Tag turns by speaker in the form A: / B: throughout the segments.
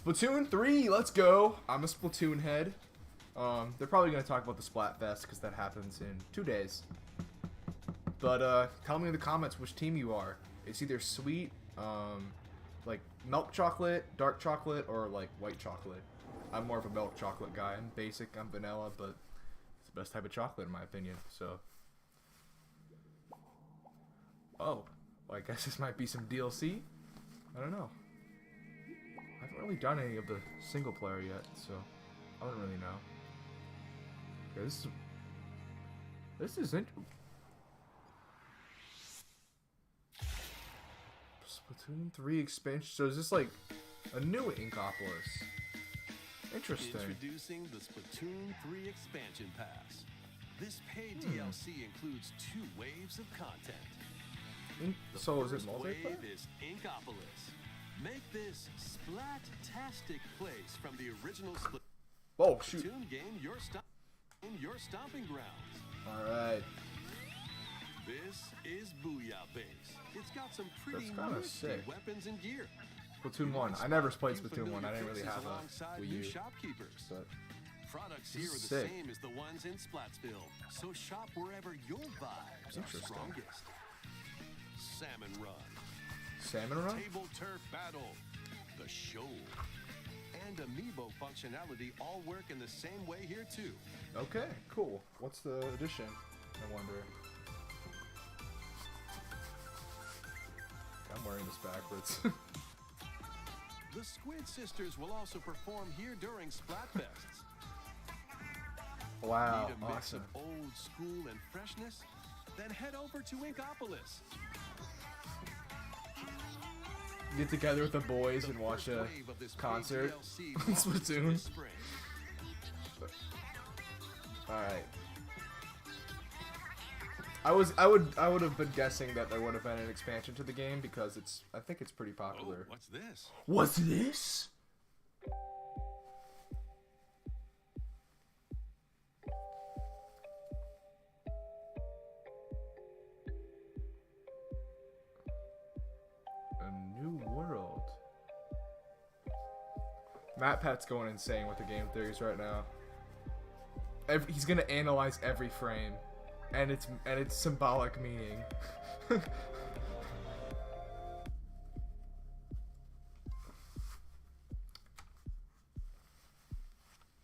A: Splatoon 3, let's go. I'm a Splatoon head. They're probably going to talk about the Splatfest because that happens in 2 days. But tell me in the comments which team you are. It's either sweet, like milk chocolate, dark chocolate, or like white chocolate. I'm more of a milk chocolate guy. I'm basic, I'm vanilla, but it's the best type of chocolate in my opinion. So, oh, well, I guess this might be some DLC. I don't know. I haven't really done any of the single player yet, so I don't really know. Okay, this is interesting. Splatoon 3 expansion. So is this like a new Inkopolis? Interesting.
B: Introducing the Splatoon 3 expansion pass. This paid DLC includes 2 waves of content.
A: So is it
B: First
A: multiplayer?
B: wave is Inkopolis. Make this splat-tastic place from the original
A: Oh shoot!
B: Splatoon game your stomping grounds.
A: All right.
B: This is Booyah Base. It's got some pretty
A: That's kinda
B: nifty
A: sick.
B: weapons and gear.
A: Splatoon 1. I never played
B: Few
A: Splatoon 1. I didn't really
B: familiar
A: have
B: faces
A: a
B: alongside
A: Wii
B: new
A: U.
B: shopkeepers.
A: But
B: Products
A: This
B: here are
A: is
B: the
A: sick.
B: same as the ones in Splatsville, so shop wherever your vibes are
A: Interesting.
B: strongest. Salmon Run,
A: Salmon Run?
B: Table Turf Battle, The Show, and Amiibo functionality all work in the same way here too.
A: Okay, cool. What's the edition? I wonder. I'm wearing this backwards.
B: The Squid Sisters will also perform here during Splatfests.
A: Wow,
B: Need a mix
A: awesome.
B: of old school and freshness? Then head over to Inkopolis.
A: Get together with the boys
B: The
A: and watch
B: first
A: a
B: wave of this paid
A: concert
B: DLC
A: on
B: launches
A: Splatoon.
B: this spring.
A: Alright. I would have been guessing that there would have been an expansion to the game because I think it's pretty
B: Oh,
A: popular.
B: what's this?
A: What's this? A new world. MatPat's going insane with the game theories right now. He's gonna analyze every frame, and its symbolic meaning.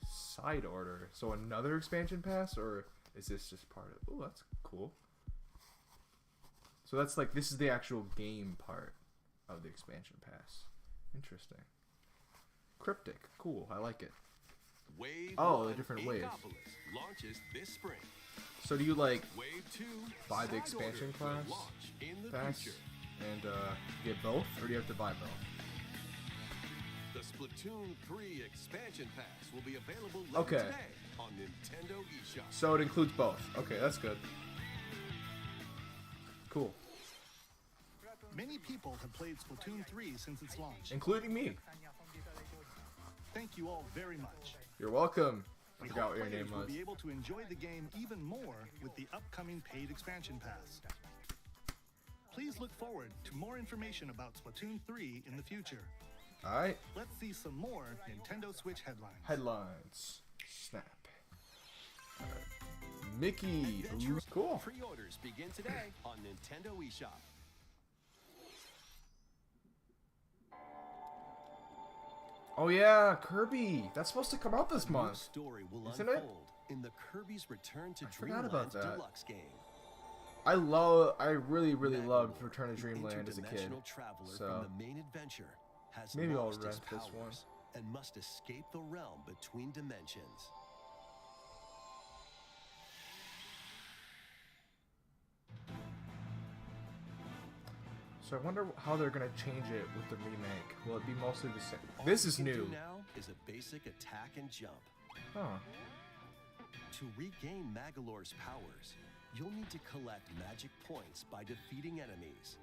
A: Side order. So another expansion pass, or is this just part of? Oh, that's cool. So that's like this is the actual game part of the expansion pass. Interesting. Cryptic. Cool. I like it.
B: Wave
A: Oh, the
B: 1
A: different waves.
B: Inkopolis launches this spring.
A: So do you like
B: Wave 2
A: buy the
B: Side
A: expansion
B: Order will
A: class
B: launch in the
A: pass
B: future.
A: and get both, or do you have to buy both?
B: The Splatoon 3 expansion pass will be available later
A: Okay.
B: today on Nintendo eShop.
A: So it includes both. Okay, that's good. Cool.
C: Many people have played Splatoon 3 since its launch.
A: Including me.
C: Thank you all very much.
A: You're welcome. I
C: We
A: forgot
C: hope
A: what your
C: players
A: name
C: will
A: was.
C: be able to enjoy the game even more with the upcoming paid expansion pass. Please look forward to more information about Splatoon 3 in the future.
A: Alright.
C: Let's see some more Nintendo Switch headlines.
A: Headlines. Snap. Alright. Mickey. Ooh,
B: Adventure
A: cool.
B: Pre-orders begin today on Nintendo eShop.
A: Oh yeah, Kirby. That's supposed to come out this
B: A new
A: month.
B: story will
A: Isn't it?
B: unfold in the Kirby's Return to
A: forgot about
B: Dreamland
A: that.
B: Deluxe game.
A: I really loved Return to Dreamland as a kid.
B: Interdimensional traveler
A: So
B: from the main adventure has
A: maybe I'll
B: lost his
A: rent this one.
B: powers and must escape the realm between dimensions.
A: So I wonder how they're gonna change it with the remake. Will it be mostly the same?
B: All
A: This
B: you
A: is
B: can do
A: new.
B: now is a basic attack and jump.
A: Huh.
B: To regain Magolor's powers, you'll need to collect magic points by defeating enemies.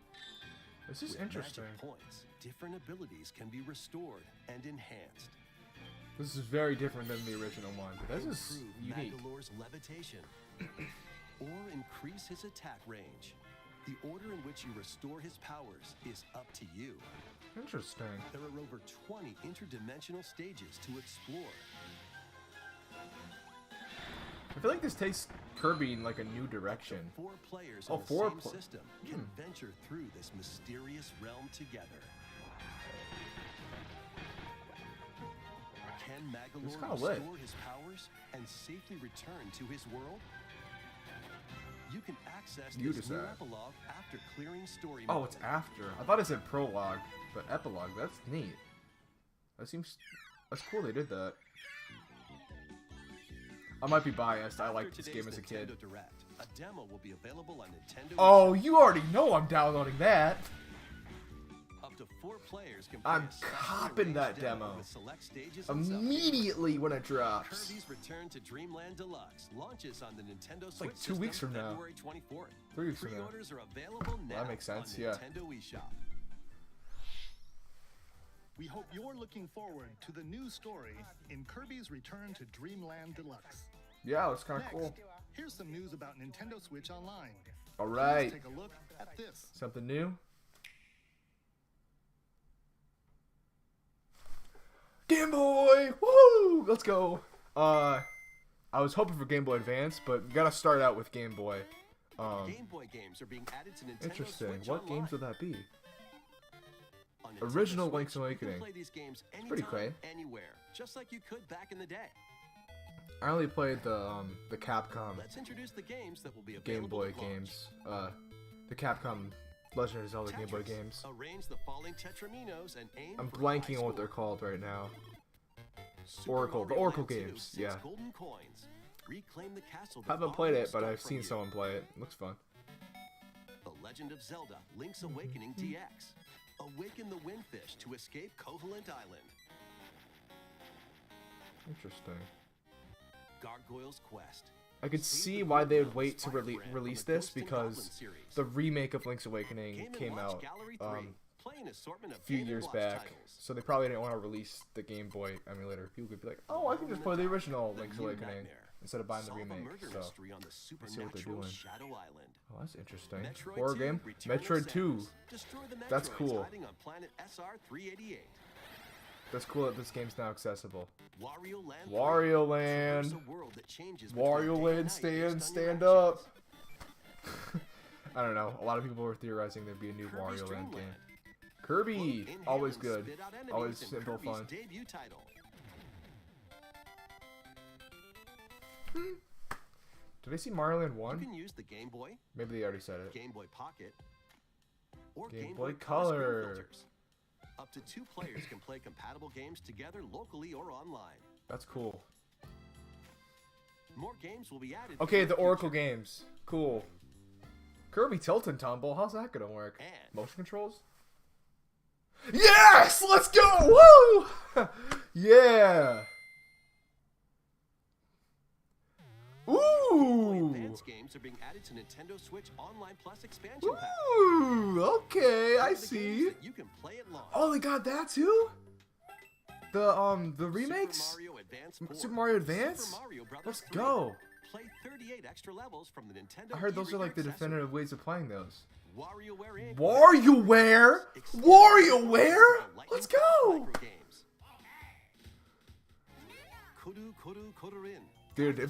A: This is
B: With
A: interesting.
B: magic points, different abilities can be restored and enhanced.
A: This is very different than the original one, but this is
B: Improve
A: unique.
B: Magolor's levitation, or increase his attack range. The order in which you restore his powers is up to you.
A: Interesting.
B: There are over 20 interdimensional stages to explore.
A: I feel like this takes Kirby in like a new direction.
B: 4 players
A: Oh,
B: on the
A: four
B: same
A: pla-
B: system can venture through this mysterious realm together. Can
A: It's
B: Magolor
A: kinda lit.
B: restore his powers and safely return to his world? You can access
A: You
B: this new
A: decide.
B: epilogue after clearing story
A: Oh,
B: mode.
A: it's after. I thought it said prologue, but epilogue. That's neat. That's cool. They did that. I might be biased. I
B: After
A: liked this
B: today's
A: game as a kid.
B: Nintendo Direct, a demo will be available on Nintendo.
A: Oh, you already know I'm downloading that.
B: Up to 4 players can play
A: I'm
B: a specially
A: copping that
B: arranged
A: demo.
B: with select stages and subgames.
A: Immediately when it drops.
B: Kirby's Return to Dreamland Deluxe launches on the Nintendo Switch
A: like 2 weeks
B: system
A: from now.
B: February 24th.
A: 3 weeks from now.
B: Pre-orders are available now
A: that makes sense,
B: on
A: yeah.
B: Nintendo eShop.
C: We hope you're looking forward to the new story in Kirby's Return to Dreamland Deluxe.
A: Yeah, it's kind of
C: Next,
A: cool.
C: here's some news about Nintendo Switch Online.
A: All
C: Let's
A: right.
C: take a look at this.
A: Something new. Game Boy! Woo! Let's go. I was hoping for Game Boy Advance, but you gotta start out with Game Boy.
B: Game Boy games are being added to Nintendo
A: Interesting.
B: Switch
A: What
B: Online.
A: games would that be?
B: On Nintendo
A: Original
B: Switch,
A: Link's
B: you can
A: Awakening.
B: play these games
A: pretty
B: anytime,
A: cray.
B: anywhere, just like you could back in the day.
A: I only played the Capcom
B: Let's introduce the games that will be
A: Game
B: available
A: Boy
B: at launch.
A: games. The Capcom Legend of Zelda Game Boy
B: Tetris.
A: games.
B: Arrange the falling Tetraminos and aim
A: I'm
B: for
A: blanking
B: high
A: on what they're
B: score.
A: called right now.
B: Super
A: Oracle, the
B: Mario
A: Oracle
B: Land 2,
A: games,
B: 6
A: yeah.
B: golden coins. Reclaim the castle that
A: Haven't
B: Mario
A: played it, but
B: stole
A: I've
B: from
A: seen
B: you.
A: someone play it. Looks fun.
B: The Legend of Zelda: Link's Awakening DX. Awaken the Windfish to escape Koholint Island.
A: Interesting.
B: Gargoyle's Quest.
A: I could
B: Save
A: see
B: the
A: why they would
B: Goblins
A: wait to
B: Firebrand from
A: release
B: the
A: this
B: Ghost and
A: because
B: Goblin series.
A: the remake of Link's Awakening
B: Game &
A: came
B: Watch
A: out
B: Gallery 3. Play an assortment of
A: a few
B: Game &
A: years
B: Watch
A: back,
B: titles.
A: so they probably didn't want to release the Game Boy emulator. People could be like, "Oh, I can just play the original
B: The
A: Link's
B: New
A: Awakening
B: Nightmare.
A: instead of buying the
B: Solve a
A: remake."
B: murder
A: So,
B: mystery on the
A: let's see what they're
B: supernatural
A: doing.
B: Shadow Island.
A: oh, that's interesting.
B: Metroid
A: Horror
B: 2,
A: game,
B: Return of
A: Metroid 2.
B: Samus. Destroy the
A: That's
B: Metroids
A: cool.
B: hiding on planet SR-388.
A: That's cool that this game's now accessible.
B: Wario Land. 3.
A: Wario Land.
B: Traverse a world that changes between
A: Wario
B: day and
A: Land,
B: night based on
A: stand
B: your
A: up.
B: actions.
A: I don't know. A lot of people were theorizing there'd be a new
B: Kirby's
A: Wario Land
B: Dream
A: game.
B: Land.
A: Kirby,
B: Inhale
A: always
B: and
A: good.
B: spit out enemies
A: Always
B: in
A: simple
B: Kirby's
A: fun.
B: debut title.
A: Did I see Mario Land
B: You
A: 1?
B: can use the Game Boy,
A: Maybe they already said it.
B: Game Boy Pocket, or
A: Game
B: Game
A: Boy
B: Boy Color screen
A: Color.
B: filters. Up to 2 players can play compatible games together locally or online.
A: That's cool.
B: More games will be added.
A: Okay,
B: in
A: the Oracle
B: future.
A: games. Cool. Kirby Tilt and Tumble. How's that gonna work?
B: And-
A: Motion controls? Yes! Let's go! Woo! Yeah!
B: Game Boy
A: Ooh!
B: Advance games are being added to Nintendo Switch Online Plus expansion pack.
A: Ooh! Okay, I
B: The games
A: see.
B: that you can play at launch.
A: Oh, they got that too? The remakes?
B: Super Mario Advance 4.
A: Super Mario Advance?
B: Super Mario Brothers
A: Let's
B: 3.
A: go.
B: Play 38 extra levels from the Nintendo
A: I heard those are like the
B: e-reader accessory.
A: definitive ways of playing those.
B: WarioWare Inc.
A: WarioWare?
B: Extended
A: WarioWare?
B: Lightning
A: Let's
B: Fast
A: go!
B: micro games. Koru Korurin.
A: Dude, if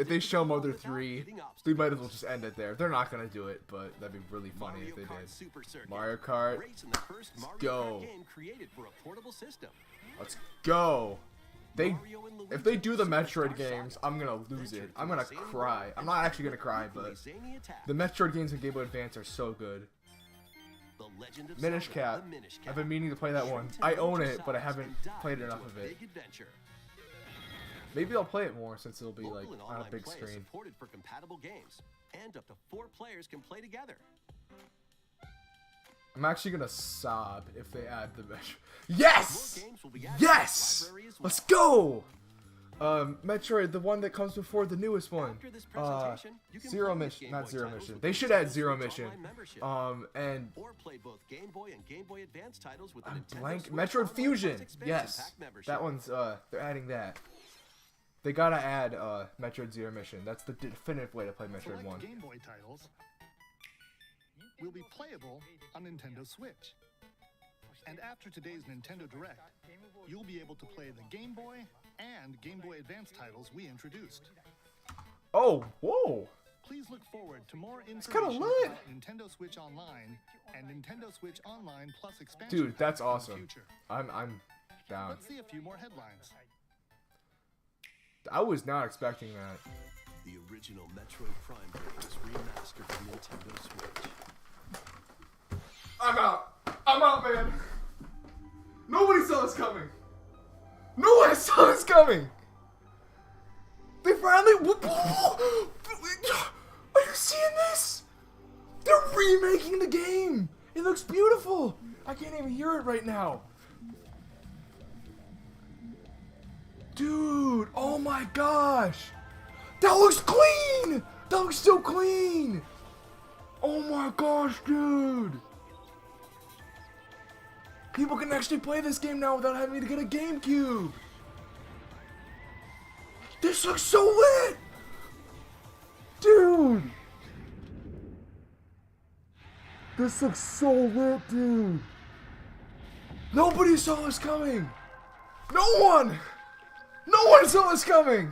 A: they show Mother 3, we might as well just end it there. They're not gonna do it, but that'd be really funny
B: Mario
A: if they
B: Kart
A: did.
B: Super Circuit.
A: Mario Kart.
B: Race in the first Mario
A: go.
B: Kart game created for a portable system.
A: Let's go.
B: Mario and
A: If they
B: Luigi
A: do the
B: Superstar
A: Metroid
B: Saga.
A: games, I'm gonna lose
B: Venture
A: it. I'm
B: through
A: gonna
B: a zany
A: cry.
B: world
A: I'm not actually gonna cry,
B: with a
A: but
B: zany attack.
A: the Metroid games in Game Boy Advance are so good.
B: The Legend of
A: Minish
B: Zelda,
A: Cap.
B: the Minish
A: I've
B: Cap.
A: been meaning to play that one.
B: Showtime
A: I own
B: Adventure
A: it, but I
B: Size
A: haven't
B: and dive
A: played
B: into
A: enough
B: a
A: of it.
B: big adventure.
A: Maybe I'll play it more since it'll be
B: Local
A: like
B: and
A: on a
B: online
A: big
B: play is
A: screen.
B: supported for compatible games, and up to 4 players can play together.
A: I'm actually gonna sob if they add the Metroid. Yes!
B: More games will be added to the
A: Yes!
B: library as well.
A: Let's go! Metroid, the one that comes before the newest one.
B: After this presentation, you can
A: Zero
B: play with
A: Mission,
B: Game
A: not
B: Boy
A: Zero
B: titles
A: Mission.
B: with
A: They
B: the
A: should add
B: Nintendo
A: Zero
B: Switch
A: Mission.
B: Online membership.
A: And
B: Or play both Game Boy and Game Boy Advance titles with the
A: I'm
B: Nintendo
A: blank.
B: Switch
A: Metroid
B: Online Plus
A: Fusion.
B: expansion
A: Yes,
B: pack membership.
A: that one's. They're adding that. They gotta add Metroid Zero Mission. That's the definitive way to play Metroid
C: Select
A: 1.
C: Game Boy titles will be playable on Nintendo Switch. And after today's Nintendo Direct, you'll be able to play the Game Boy and Game Boy Advance titles we introduced.
A: Oh, whoa.
C: Please look forward to more
A: kinda
C: information
A: lit.
C: about Nintendo Switch Online and Nintendo Switch Online Plus expansion
A: Dude, that's
C: packs in the
A: awesome.
C: future.
A: I'm down.
C: Let's see a few more headlines.
A: I was not expecting that.
B: The original Metroid Prime games remastered for Nintendo Switch.
A: I'm out, man. Nobody saw this coming. No one saw this coming. They finally. Are you seeing this? They're remaking the game. It looks beautiful. I can't even hear it right now. Dude, oh my gosh. That looks clean. That looks so clean. Oh my gosh, dude. People can actually play this game now without having to get a GameCube. This looks so lit. Dude. This looks so lit, dude. Nobody saw this coming. No one. No one saw this coming.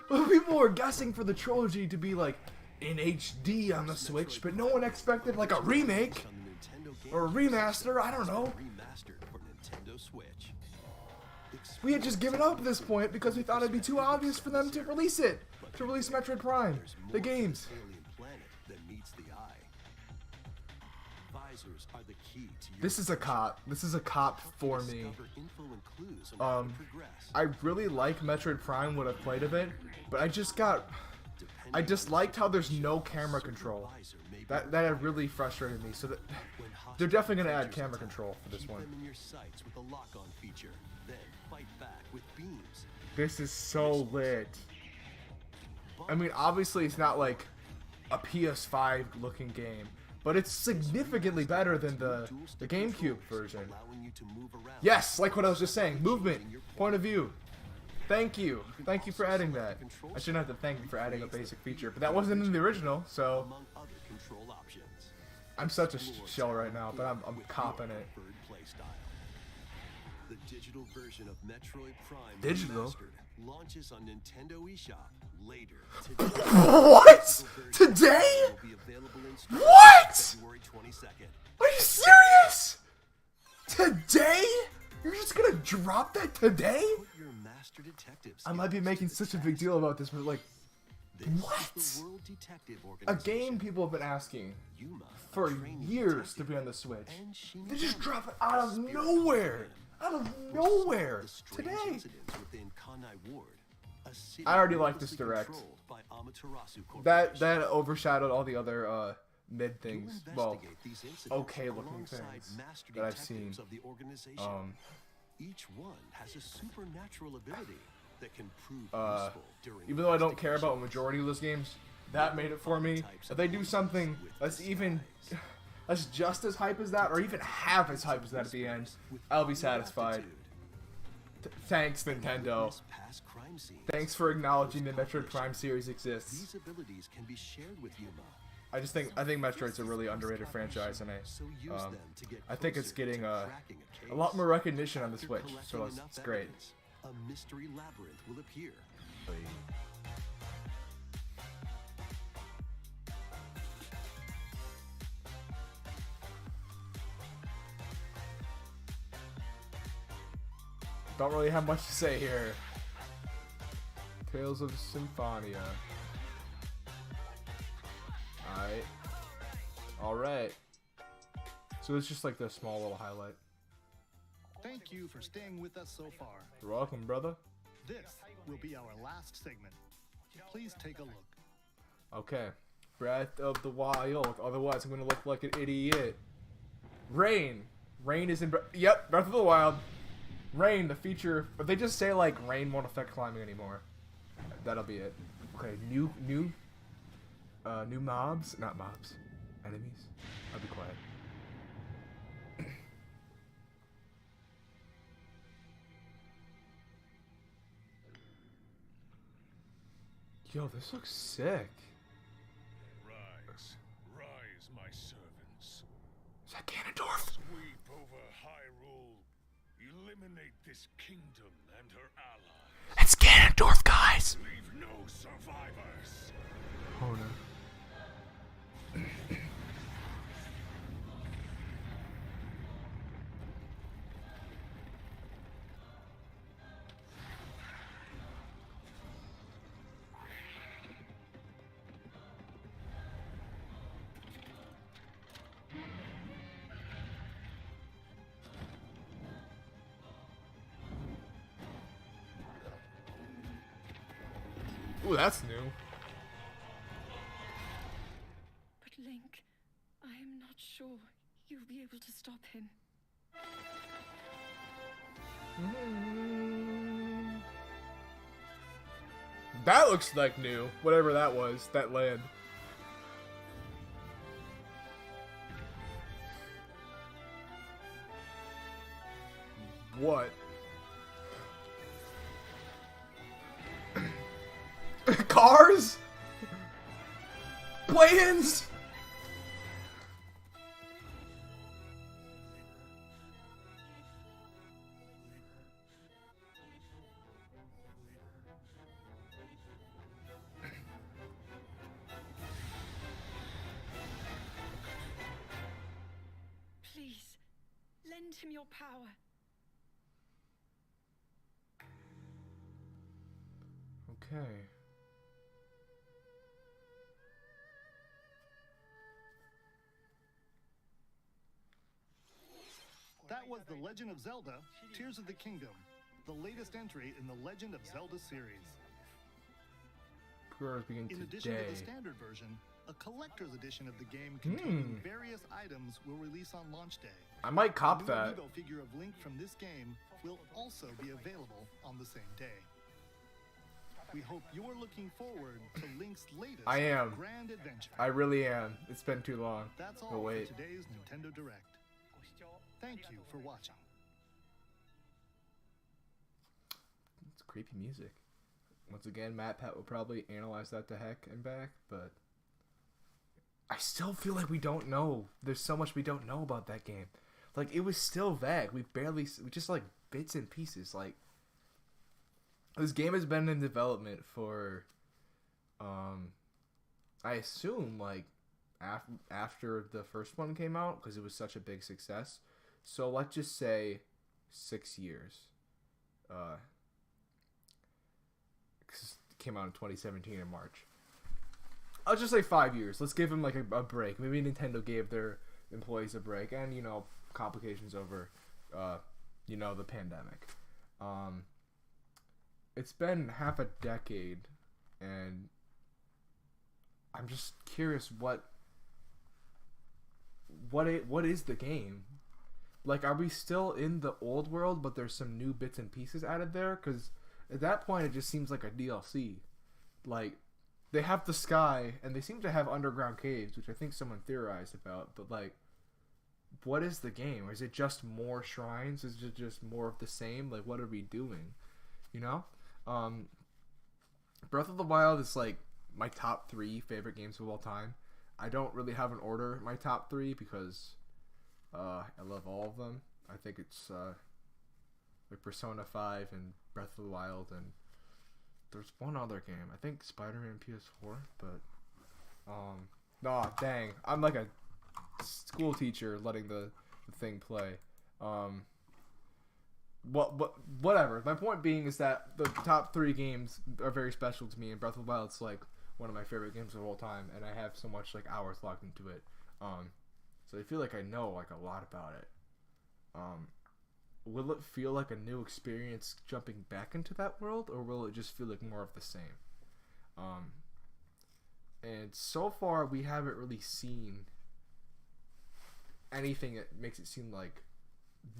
A: Well, people were guessing for the trilogy to be like in HD on the Switch, but no one expected like a remake
B: On the Nintendo Game
A: or a remaster. I don't know.
B: Remastered for Nintendo Switch.
A: We had just given up at this point because we thought it'd be too obvious for them to release it. To release Metroid Prime,
B: There's more
A: the
B: to
A: games.
B: this alien planet than meets the eye. Visors are the key to your
A: This is a cop. This is a cop for me.
B: discover info and clues on how to progress.
A: I really like Metroid Prime when I've played of it, but I
B: Depending
A: disliked how there's no camera control.
B: visor may be
A: That had really frustrated me. So that
B: when
A: they're definitely gonna add
B: hostile
A: camera
B: creatures
A: control for this
B: keep
A: one.
B: them in your sights with a lock-on feature, then fight back with beams.
A: This is so lit. I mean, obviously it's not like a PS5 looking game, but it's significantly better than the GameCube version.
B: Allowing you to move around.
A: Yes, like what I was just saying. Movement, point of view. Thank you. Thank you for adding that. I shouldn't have to thank you for adding a basic feature, but that wasn't in the original, so
B: Among other control options.
A: I'm such a shell right now, but I'm
B: With
A: copping
B: your
A: it.
B: preferred play style. The digital version of Metroid Prime
A: Digital?
B: Remastered launches on Nintendo eShop later today.
A: What? Today?
B: Will be available in store
A: What?
B: February 22nd.
A: Are you serious? Today? You're just gonna drop that today?
B: Put your master detectives
A: I might be
B: in
A: making such a big deal about this, but like,
B: This
A: what?
B: is the World Detective
A: A
B: Organization.
A: game people have been asking
B: Yuma, a
A: for
B: trainee
A: years to
B: detective,
A: be on the Switch.
B: and Shinigami,
A: They just drop it out of
B: spirit
A: nowhere.
B: within.
A: Out of nowhere.
B: The strange
A: Today.
B: incidents within Kanai Ward, a city
A: I already like this
B: ruthlessly
A: direct.
B: controlled by Amaterasu
A: That
B: Corporation.
A: overshadowed all the other mid
B: You'll
A: things. Well,
B: investigate these incidents
A: okay looking
B: alongside
A: things
B: master
A: that I've
B: detectives
A: seen.
B: of the organization. Each one has a supernatural ability that can prove useful during
A: even though I don't care about a
B: investigations.
A: majority of those games, that made it for me. If they do something that's even that's just as hype as that, or even half as hype as that at the end, I'll be satisfied. Thanks, Nintendo.
B: Witness past crime scenes.
A: Thanks for acknowledging the Metroid Prime series exists.
B: These abilities can be shared with Yuma.
A: I think Metroid's a really underrated franchise, and
B: So use them to get
A: I think it's
B: closer
A: getting
B: to
A: a
B: cracking a
A: lot
B: case.
A: more recognition on the
B: After
A: Switch,
B: collecting
A: so it's
B: enough
A: great.
B: evidence, a mystery labyrinth will appear.
A: Don't really have much to say here. Tales of Symphonia. Alright. So it's just like the small little highlight.
C: Thank you for staying with us so far.
A: You're welcome, brother.
C: This will be our last segment. Please take a look.
A: Okay. Breath of the Wild. Otherwise, I'm gonna look like an idiot. Rain. Rain is in. Yep, Breath of the Wild. Rain, the feature. But they just say like rain won't affect climbing anymore. That'll be it. Okay, new mobs, not mobs, enemies. I'll be quiet. Yo, this looks sick.
D: Rise, rise, my servants.
A: Is that Ganondorf?
D: Sweep over eliminate this kingdom and her allies.
A: It's Ganondorf, guys.
D: Leave no survivors.
A: Oh no. Ooh, that's new.
E: But Link, I am not sure you'll be able to stop him.
A: That looks like new. Whatever that was, that land. What? Cars? Planes?
E: Please, lend him your power.
A: Okay.
C: That was The Legend of Zelda: Tears of the Kingdom, the latest entry in the Legend of Zelda series.
A: Pre-orders begin
C: In addition to
A: today.
C: the standard version, a collector's edition of the game containing various items will release on launch day.
A: I might cop
C: A new
A: that.
C: amiibo figure of Link from this game will also be available on the same day. We hope you're looking forward to Link's latest
A: I am.
C: grand adventure.
A: I really am. It's been too long.
C: That's
A: But
C: all for
A: wait.
C: today's Nintendo Direct. Thank you for watching.
A: It's creepy music. Once again, Matt Pat will probably analyze that to heck and back, but I still feel like we don't know. There's so much we don't know about that game. Like, it was still vague. We just like bits and pieces. Like, this game has been in development for, I assume, like, after the first one came out, because it was such a big success. So let's just say 6 years. 'Cause it came out in 2017 in March. I'll just say 5 years. Let's give them like a break. Maybe Nintendo gave their employees a break, and complications over, the pandemic. It's been half a decade, and I'm just curious what is the game? Like, are we still in the old world, but there's some new bits and pieces added there? Because at that point, it just seems like a DLC. Like, they have the sky, and they seem to have underground caves, which I think someone theorized about. But, like, what is the game? Or is it just more shrines? Is it just more of the same? Like, what are we doing? Breath of the Wild is, like, my top 3 favorite games of all time. I don't really have an order in my top 3 because I love all of them. I think it's like Persona 5 and Breath of the Wild, and there's one other game. I think Spider-Man PS4, but nah, dang. I'm like a school teacher letting the thing play. Whatever. My point being is that the top 3 games are very special to me, and Breath of the Wild's like one of my favorite games of all time, and I have so much like hours locked into it. So I feel like I know like a lot about it. Will it feel like a new experience jumping back into that world, or will it just feel like more of the same? And so far we haven't really seen anything that makes it seem like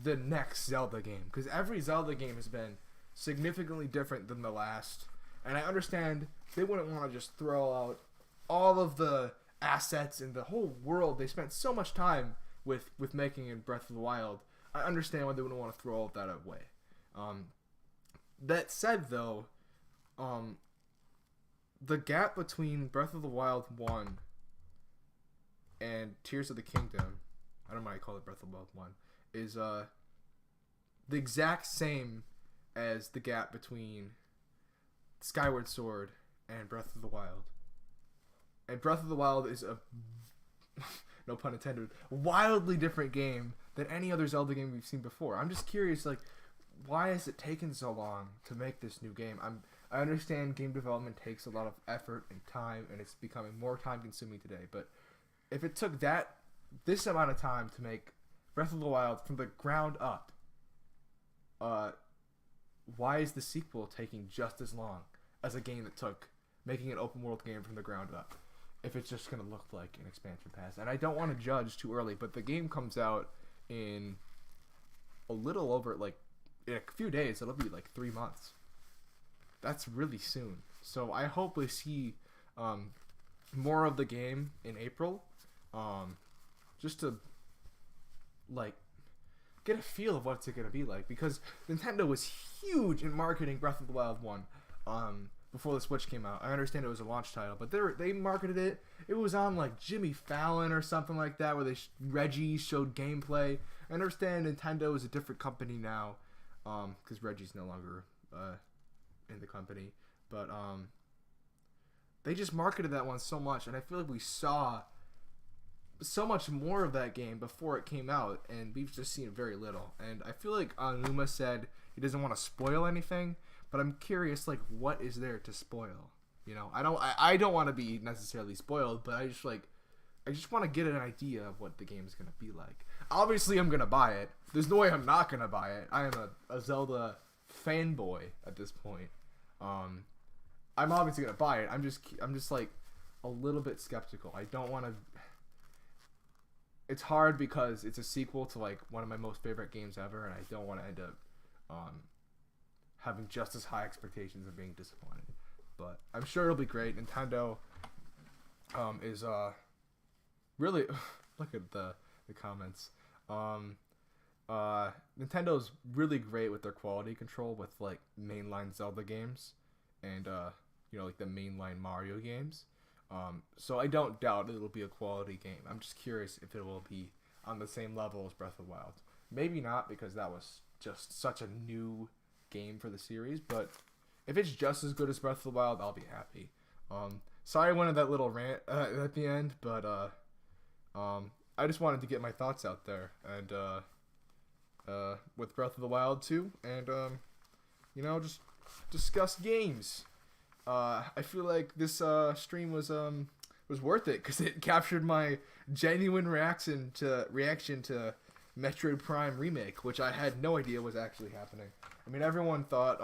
A: the next Zelda game, because every Zelda game has been significantly different than the last, and I understand they wouldn't want to just throw out all of the assets in the whole world they spent so much time with making in Breath of the Wild. I understand why they wouldn't want to throw all of that away. That said, though, the gap between Breath of the Wild 1 and Tears of the Kingdom, I don't know why I call it Breath of the Wild 1, is the exact same as the gap between Skyward Sword and Breath of the Wild. And Breath of the Wild is a, no pun intended, wildly different game than any other Zelda game we've seen before. I'm just curious, like, why has it taken so long to make this new game? I understand game development takes a lot of effort and time, and it's becoming more time consuming today, but if it took this amount of time to make Breath of the Wild from the ground up, why is the sequel taking just as long as a game that took making an open world game from the ground up? If it's just going to look like an expansion pass. And I don't want to judge too early, but the game comes out in a little over, like, in a few days. It'll be like 3 months. That's really soon. So I hope we see more of the game in April, just to, like, get a feel of what's it going to be like, because Nintendo was huge in marketing Breath of the Wild 1 before the Switch came out. I understand it was a launch title, but they marketed it. It was on, like, Jimmy Fallon or something like that, where Reggie showed gameplay. I understand Nintendo is a different company now, because Reggie's no longer in the company, but they just marketed that one so much, and I feel like we saw so much more of that game before it came out, and we've just seen very little. And I feel like Aonuma said he doesn't want to spoil anything, but I'm curious, like, what is there to spoil? You know, I don't want to be necessarily spoiled, but I just want to get an idea of what the game is going to be like. Obviously, I'm going to buy it. There's no way I'm not going to buy it. I am a Zelda fanboy at this point. I'm obviously going to buy it. I'm just like a little bit skeptical. I don't want to. It's hard because it's a sequel to, like, one of my most favorite games ever, and I don't want to end up having just as high expectations and being disappointed. But I'm sure it'll be great. Nintendo is really look at the comments. Nintendo's really great with their quality control with, like, mainline Zelda games and like the mainline Mario games. So I don't doubt it'll be a quality game. I'm just curious if it will be on the same level as Breath of the Wild. Maybe not, because that was just such a new game for the series, but if it's just as good as Breath of the Wild, I'll be happy. Sorry I went on that little rant at the end, but I just wanted to get my thoughts out there, and with Breath of the Wild 2, and just discuss games. I feel like this stream was worth it because it captured my genuine reaction to Metroid Prime Remake, which I had no idea was actually happening. I mean, everyone thought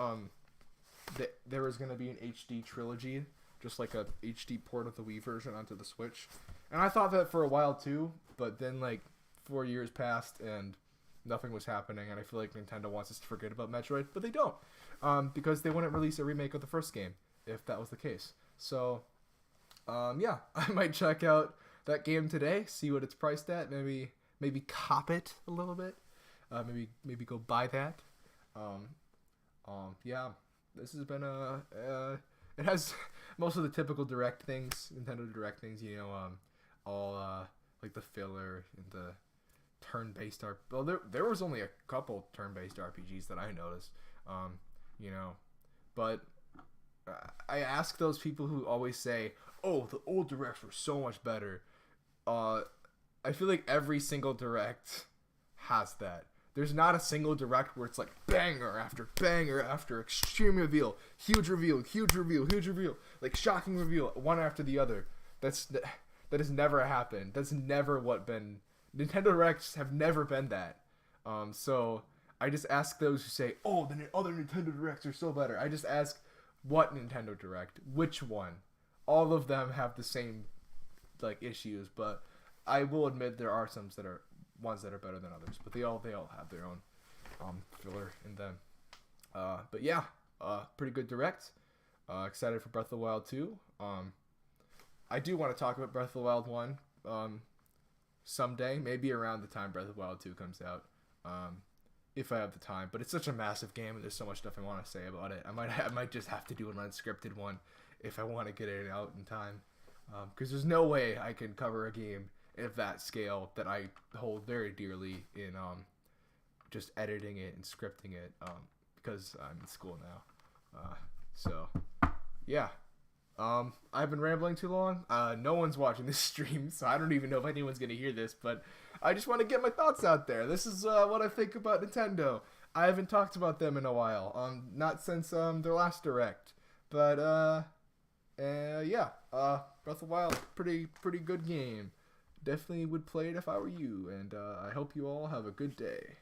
A: that there was going to be an HD trilogy, just like a HD port of the Wii version onto the Switch. And I thought that for a while too, but then, like, 4 years passed and nothing was happening, and I feel like Nintendo wants us to forget about Metroid, but they don't, because they wouldn't release a remake of the first game if that was the case. So, yeah, I might check out that game today, see what it's priced at, maybe cop it a little bit, maybe go buy that. Yeah, this has been it has most of the typical Direct things, Nintendo Direct things, all like the filler and the turn-based well, there was only a couple turn-based RPGs that I noticed, but I ask those people who always say, oh, the old Directs were so much better. I feel like every single Direct has that. There's not a single Direct where it's like banger after extreme reveal, huge reveal, huge reveal, huge reveal, like shocking reveal, one after the other. That has never happened. That's never Nintendo Directs have never been that. So I just ask those who say, oh, the other Nintendo Directs are so better. I just ask, what Nintendo Direct? Which one? All of them have the same, like, issues, but I will admit there are some ones that are better than others, but they all have their own filler in them. But yeah, pretty good Direct. Excited for Breath of the Wild 2. I do want to talk about Breath of the Wild 1 someday, maybe around the time Breath of the Wild 2 comes out, if I have the time. But it's such a massive game, and there's so much stuff I want to say about it. I might just have to do an unscripted one if I want to get it out in time, because there's no way I can cover a game of that scale that I hold very dearly in just editing it and scripting it because I'm in school now. So yeah. I've been rambling too long. No one's watching this stream, so I don't even know if anyone's gonna hear this, but I just want to get my thoughts out there. This is what I think about Nintendo. I haven't talked about them in a while. Not since their last Direct. But yeah. Breath of the Wild, pretty good game. Definitely would play it if I were you, and I hope you all have a good day.